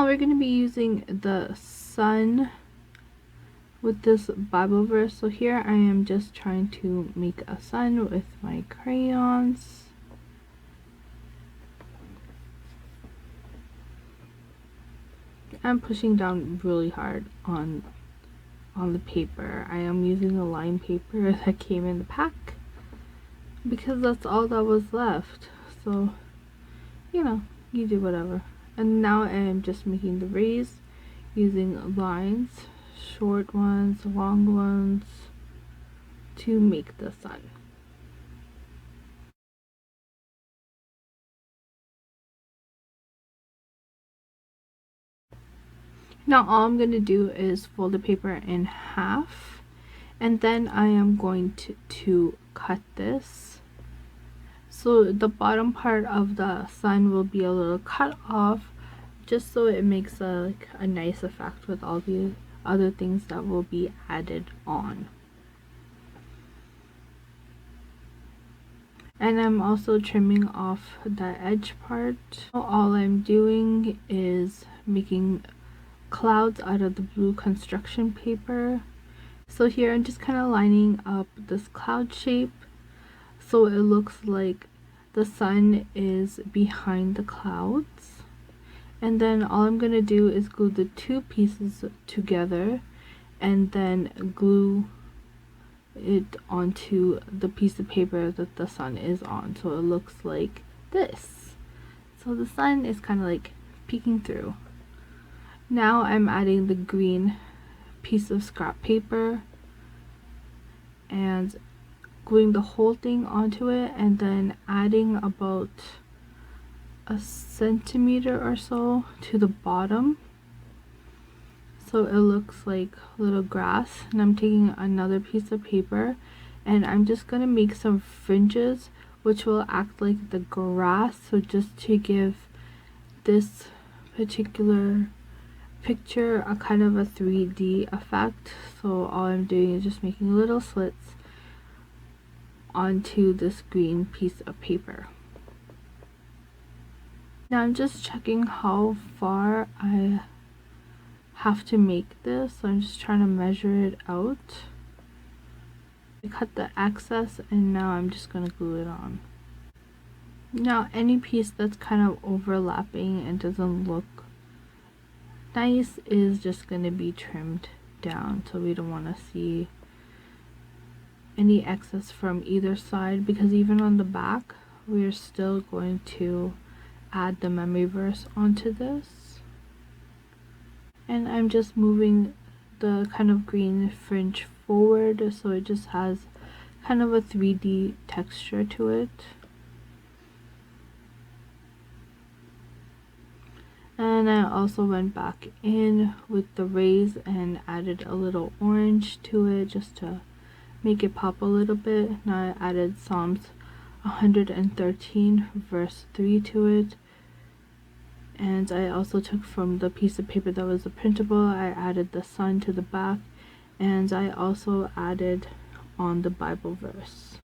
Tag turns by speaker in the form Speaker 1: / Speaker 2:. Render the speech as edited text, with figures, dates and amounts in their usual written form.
Speaker 1: we're going to be using the sun with this Bible verse. So here I am just trying to make a sun with my crayons. I'm pushing down really hard on the paper. I am using a line paper that came in the pack because that's all that was left. So, you know, you do whatever. And now I am just making the rays using lines, short ones, long ones, to make the sun. Now all I'm going to do is fold the paper in half, and then I am going to cut this. So the bottom part of the sun will be a little cut off, just so it makes a nice effect with all the other things that will be added on. And I'm also trimming off the edge part. All I'm doing is making clouds out of the blue construction paper. So here I'm just kind of lining up this cloud shape so it looks like the sun is behind the clouds. And then all I'm going to do is glue the two pieces together and then glue it onto the piece of paper that the sun is on, so it looks like this. So the sun is kind of like peeking through. Now I'm adding the green piece of scrap paper and gluing the whole thing onto it, and then adding about a centimeter or so to the bottom so it looks like little grass. And I'm taking another piece of paper and I'm just gonna make some fringes which will act like the grass, so just to give this particular picture a kind of a 3D effect. So all I'm doing is just making little slits onto this green piece of paper. Now I'm just checking how far I have to make this, so I'm just trying to measure it out. I cut the excess and now I'm just going to glue it on. Now any piece that's kind of overlapping and doesn't look nice is just going to be trimmed down, so we don't want to see any excess from either side, because even on the back we're still going to add the memory verse onto this. And I'm just moving the kind of green fringe forward so it just has kind of a 3D texture to it. And I also went back in with the rays and added a little orange to it just to make it pop a little bit. Now I added Psalms 113 verse 3 to it. And I also took from the piece of paper that was a printable, I added the sun to the back, and I also added on the Bible verse.